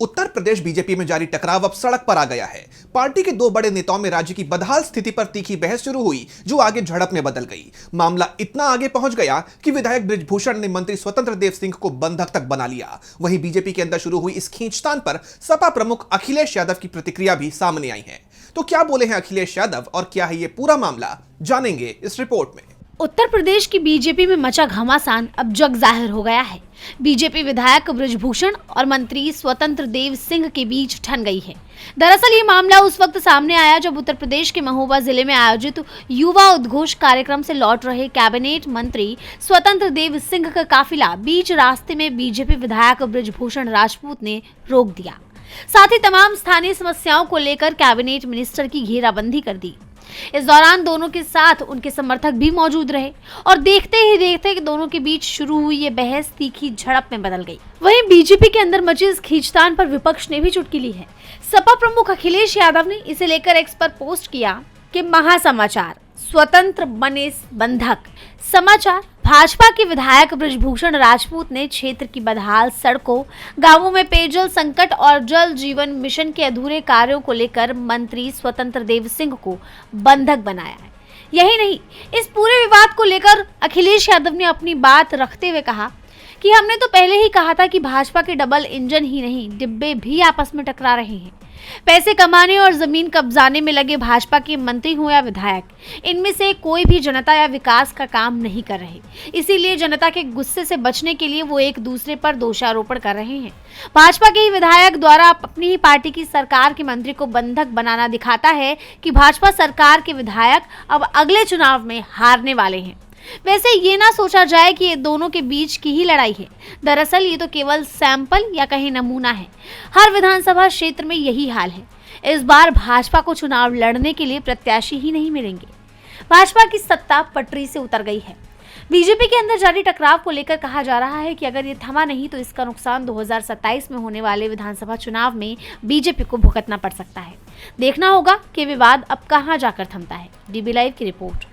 Uttar Pradesh BJP में जारी टकराव अब सड़क पर आ गया है। पार्टी के दो बड़े नेताओं में राज्य की बदहाल स्थिति पर तीखी बहस शुरू हुई, जो आगे झड़प में बदल गई। मामला इतना आगे पहुंच गया कि विधायक बृजभूषण ने मंत्री स्वतंत्र देव सिंह को बंधक तक बना लिया। वहीं बीजेपी के अंदर शुरू हुई इस खींचतान पर सपा प्रमुख अखिलेश यादव की प्रतिक्रिया भी सामने आई है। तो क्या बोले हैं अखिलेश यादव और क्या है ये पूरा मामला, जानेंगे इस रिपोर्ट में। उत्तर प्रदेश की बीजेपी में मचा घमासान अब जग जाहिर हो गया है। बीजेपी विधायक बृजभूषण और मंत्री स्वतंत्र देव सिंह के बीच ठन गई है। दरअसल ये मामला उस वक्त सामने आया जब उत्तर प्रदेश के महोबा जिले में आयोजित युवा उद्घोष कार्यक्रम से लौट रहे कैबिनेट मंत्री स्वतंत्र देव सिंह का काफिला बीच रास्ते में बीजेपी विधायक बृजभूषण राजपूत ने रोक दिया। साथ ही तमाम स्थानीय समस्याओं को लेकर कैबिनेट मिनिस्टर की घेराबंदी कर दी। इस दौरान दोनों के साथ उनके समर्थक भी मौजूद रहे और देखते ही देखते कि दोनों के बीच शुरू हुई ये बहस तीखी झड़प में बदल गई। वहीं बीजेपी के अंदर मची इस खींचतान पर विपक्ष ने भी चुटकी ली है। सपा प्रमुख अखिलेश यादव ने इसे लेकर एक्स पर पोस्ट किया कि महासमाचार, स्वतंत्र बने बंधक। समाचार, भाजपा के विधायक बृजभूषण राजपूत ने क्षेत्र की बदहाल सड़कों, गांवों में पेयजल संकट और जल जीवन मिशन के अधूरे कार्यों को लेकर मंत्री स्वतंत्र देव सिंह को बंधक बनाया है। यही नहीं, इस पूरे विवाद को लेकर अखिलेश यादव ने अपनी बात रखते हुए कहा कि हमने तो पहले ही कहा था कि भाजपा के डबल इंजन ही नहीं, डिब्बे भी आपस में टकरा रहे हैं। पैसे कमाने और जमीन कब्जाने में लगे भाजपा के मंत्री हो या विधायक, इनमें से कोई भी जनता या विकास का काम नहीं कर रहे। इसीलिए जनता के गुस्से से बचने के लिए वो एक दूसरे पर दोषारोपण कर रहे हैं। भाजपा के ही विधायक द्वारा अपनी ही पार्टी की सरकार के मंत्री को बंधक बनाना दिखाता है कि भाजपा सरकार के विधायक अब अगले चुनाव में हारने वाले हैं। वैसे ये ना सोचा जाए कि ये दोनों के बीच की ही लड़ाई है। दरअसल ये तो केवल सैंपल या कहीं नमूना है। हर विधानसभा क्षेत्र में यही हाल है। इस बार भाजपा को चुनाव लड़ने के लिए प्रत्याशी ही नहीं मिलेंगे। भाजपा की सत्ता पटरी से उतर गई है। बीजेपी के अंदर जारी टकराव को लेकर कहा जा रहा है कि अगर ये थमा नहीं तो इसका नुकसान 2027 में होने वाले विधानसभा चुनाव में बीजेपी को भुगतना पड़ सकता है। देखना होगा कि विवाद अब कहां जाकर थमता है। डीबी लाइव की रिपोर्ट।